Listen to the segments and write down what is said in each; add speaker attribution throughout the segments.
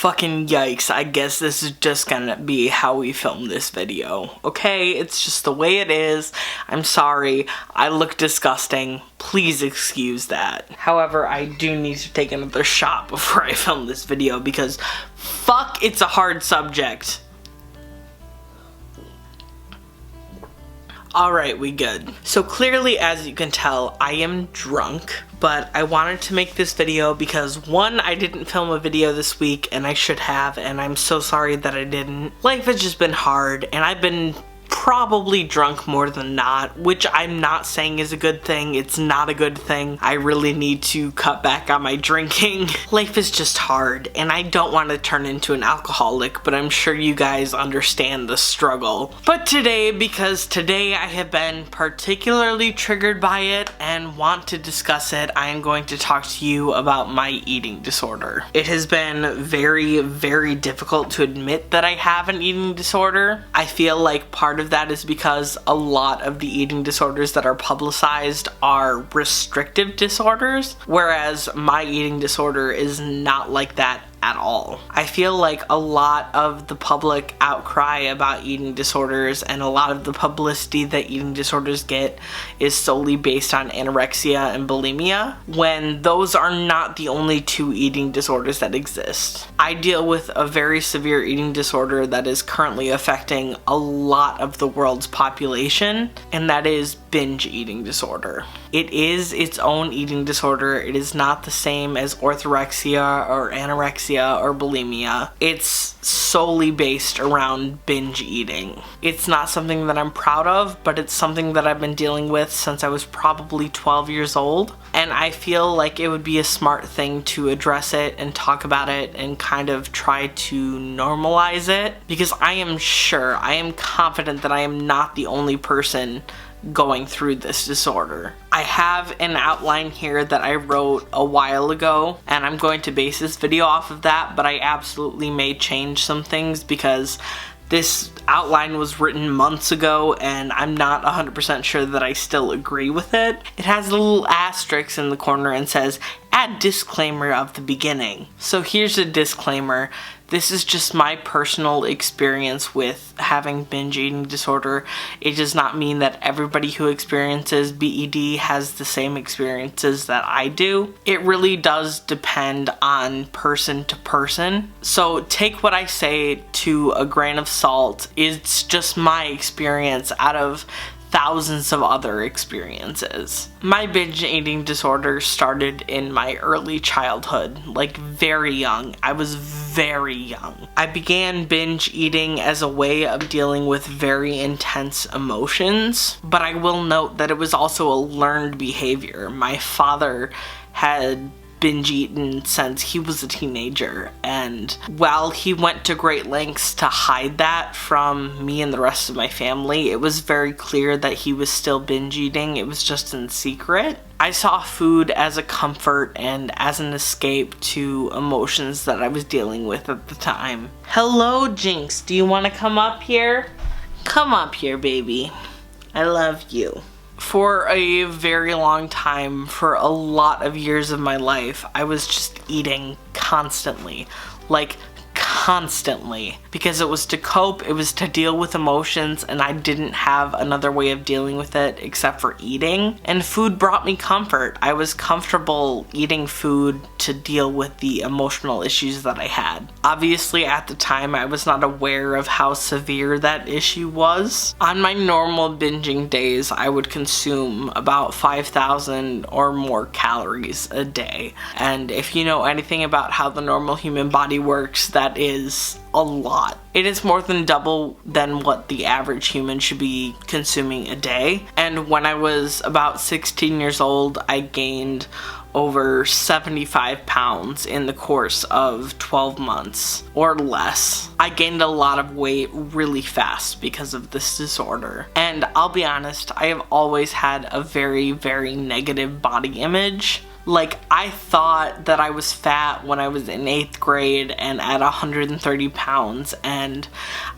Speaker 1: Fucking yikes, I guess this is just gonna be how we film this video. Okay, it's just the way it is. I'm sorry, I look disgusting. Please excuse that. However, I do need to take another shot before I film this video because fuck, it's a hard subject. Alright, we good. So clearly, as you can tell, I am drunk, but I wanted to make this video because one, I didn't film a video this week and I should have, and I'm so sorry that I didn't. Life has just been hard and I've been probably drunk more than not, which I'm not saying is a good thing. It's not a good thing. I really need to cut back on my drinking. Life is just hard and I don't want to turn into an alcoholic, but I'm sure you guys understand the struggle. But today, because today I have been particularly triggered by it and want to discuss it, I am going to talk to you about my eating disorder. It has been very, very difficult to admit that I have an eating disorder. I feel like part of that is because a lot of the eating disorders that are publicized are restrictive disorders, whereas my eating disorder is not like that at all. I feel like a lot of the public outcry about eating disorders and a lot of the publicity that eating disorders get is solely based on anorexia and bulimia, when those are not the only two eating disorders that exist. I deal with a very severe eating disorder that is currently affecting a lot of the world's population, and that is binge eating disorder. It is its own eating disorder. It is not the same as orthorexia or anorexia or bulimia. It's solely based around binge eating. It's not something that I'm proud of, but it's something that I've been dealing with since I was probably 12 years old. And I feel like it would be a smart thing to address it and talk about it and kind of try to normalize it, because I am confident that I am not the only person going through this disorder. I have an outline here that I wrote a while ago, and I'm going to base this video off of that, but I absolutely may change some things because this outline was written months ago and I'm not 100% sure that I still agree with it. It has a little asterisk in the corner and says, add disclaimer of the beginning. So here's a disclaimer. This is just my personal experience with having binge eating disorder. It does not mean that everybody who experiences BED has the same experiences that I do. It really does depend on person to person. So take what I say to a grain of salt. It's just my experience out of thousands of other experiences. My binge eating disorder started in my early childhood, like very young. I was very young. I began binge eating as a way of dealing with very intense emotions, but I will note that it was also a learned behavior. My father had binge eaten since he was a teenager, and while he went to great lengths to hide that from me and the rest of my family, it was very clear that he was still binge eating. It was just in secret. I saw food as a comfort and as an escape to emotions that I was dealing with at the time. Hello, Jinx. Do you want to come up here? Come up here, baby. I love you. For a very long time, for a lot of years of my life, I was just eating constantly. Like, constantly. Because it was to cope, it was to deal with emotions, and I didn't have another way of dealing with it except for eating. And food brought me comfort. I was comfortable eating food to deal with the emotional issues that I had. Obviously, at the time, I was not aware of how severe that issue was. On my normal binging days, I would consume about 5,000 or more calories a day. And if you know anything about how the normal human body works, that is a lot. It is more than double than what the average human should be consuming a day. And when I was about 16 years old, I gained over 75 pounds in the course of 12 months or less. I gained a lot of weight really fast because of this disorder. And I'll be honest, I have always had a very, very negative body image. Like, I thought that I was fat when I was in 8th grade and at 130 pounds, and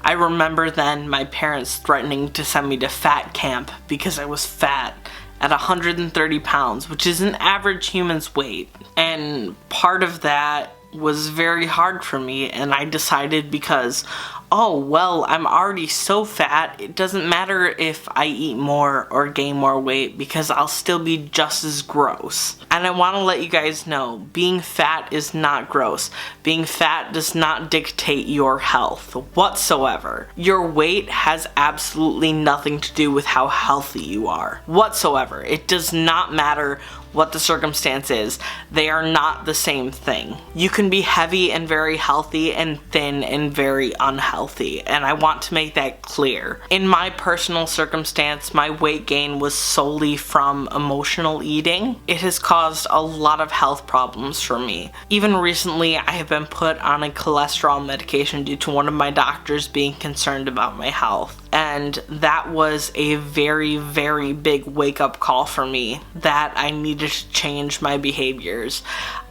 Speaker 1: I remember then my parents threatening to send me to fat camp because I was fat at 130 pounds, which is an average human's weight. And part of that was very hard for me, and I decided because, oh, well, I'm already so fat, it doesn't matter if I eat more or gain more weight because I'll still be just as gross. And I want to let you guys know, being fat is not gross. Being fat does not dictate your health whatsoever. Your weight has absolutely nothing to do with how healthy you are whatsoever. It does not matter what the circumstance is. They are not the same thing. You can be heavy and very healthy and thin and very unhealthy, and I want to make that clear. In my personal circumstance, my weight gain was solely from emotional eating. It has caused a lot of health problems for me. Even recently, I have been put on a cholesterol medication due to one of my doctors being concerned about my health. And that was a very, very big wake-up call for me that I needed to change my behaviors.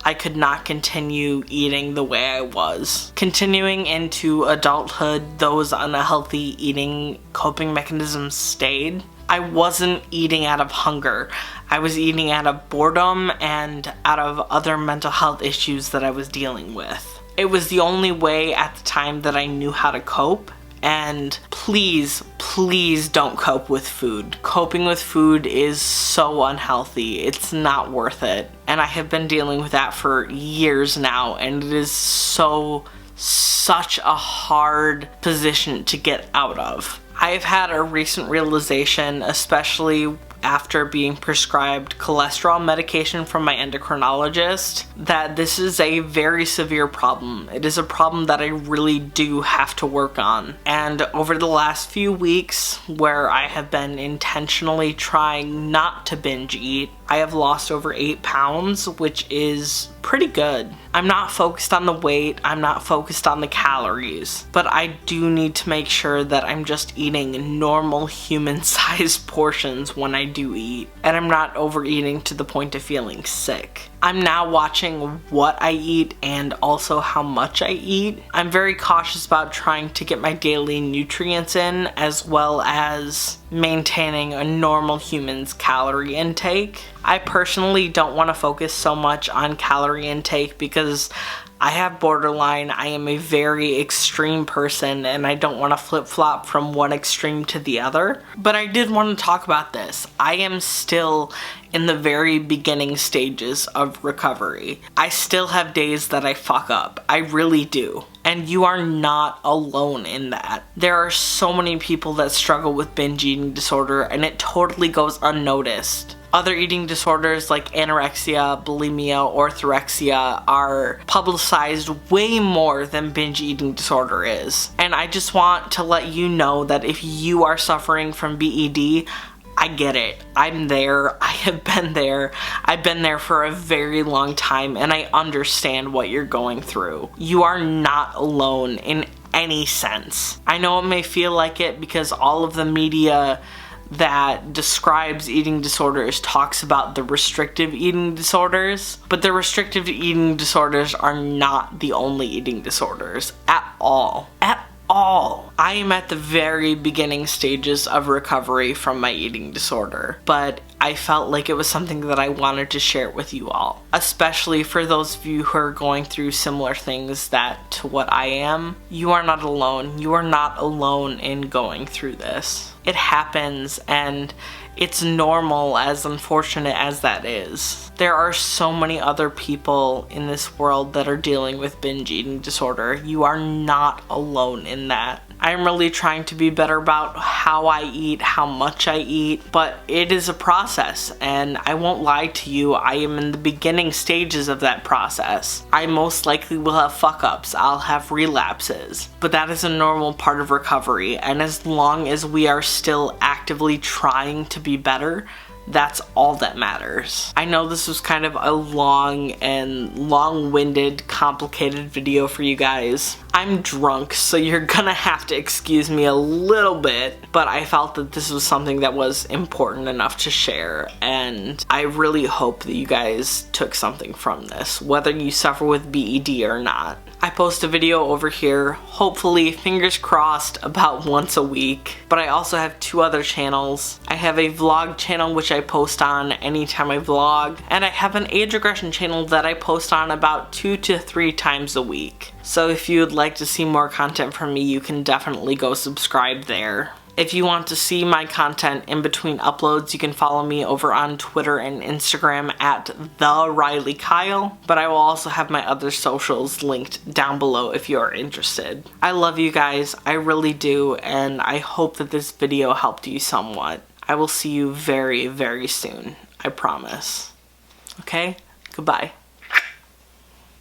Speaker 1: I could not continue eating the way I was. Continuing into adulthood, those unhealthy eating coping mechanisms stayed. I wasn't eating out of hunger. I was eating out of boredom and out of other mental health issues that I was dealing with. It was the only way at the time that I knew how to cope. And please, please don't cope with food. Coping with food is so unhealthy. It's not worth it. And I have been dealing with that for years now, and it is such a hard position to get out of. I've had a recent realization, especially after being prescribed cholesterol medication from my endocrinologist, that this is a very severe problem. It is a problem that I really do have to work on. And over the last few weeks, where I have been intentionally trying not to binge eat, I have lost over 8 pounds, which is pretty good. I'm not focused on the weight, I'm not focused on the calories, but I do need to make sure that I'm just eating normal human-sized portions when I do eat, and I'm not overeating to the point of feeling sick. I'm now watching what I eat and also how much I eat. I'm very cautious about trying to get my daily nutrients in, as well as maintaining a normal human's calorie intake. I personally don't want to focus so much on calorie intake because I have borderline. I am a very extreme person and I don't want to flip-flop from one extreme to the other. But I did want to talk about this. I am still in the very beginning stages of recovery. I still have days that I fuck up. I really do. And you are not alone in that. There are so many people that struggle with binge eating disorder, and it totally goes unnoticed. Other eating disorders like anorexia, bulimia, orthorexia are publicized way more than binge eating disorder is. And I just want to let you know that if you are suffering from BED, I get it. I'm there. I have been there. I've been there for a very long time, and I understand what you're going through. You are not alone in any sense. I know it may feel like it because all of the media that describes eating disorders talks about the restrictive eating disorders, but the restrictive eating disorders are not the only eating disorders at all. At all. I am at the very beginning stages of recovery from my eating disorder, but I felt like it was something that I wanted to share with you all, especially for those of you who are going through similar things to what I am. You are not alone. You are not alone in going through this. It happens, and it's normal, as unfortunate as that is. There are so many other people in this world that are dealing with binge eating disorder. You are not alone in that. I'm really trying to be better about how I eat, how much I eat, but it is a process, and I won't lie to you, I am in the beginning stages of that process. I most likely will have fuck-ups, I'll have relapses, but that is a normal part of recovery, and as long as we are still actively trying to be better, that's all that matters. I know this was kind of a long-winded, complicated video for you guys. I'm drunk, so you're gonna have to excuse me a little bit, but I felt that this was something that was important enough to share, and I really hope that you guys took something from this, whether you suffer with BED or not. I post a video over here, hopefully, fingers crossed, about once a week. But I also have 2 other channels. I have a vlog channel which I post on anytime I vlog, and I have an age regression channel that I post on about 2 to 3 times a week. So if you would like to see more content from me, you can definitely go subscribe there. If you want to see my content in between uploads, you can follow me over on Twitter and Instagram at @TheRileyKyle, but I will also have my other socials linked down below if you are interested. I love you guys, I really do, and I hope that this video helped you somewhat. I will see you very, very soon, I promise. Okay? Goodbye.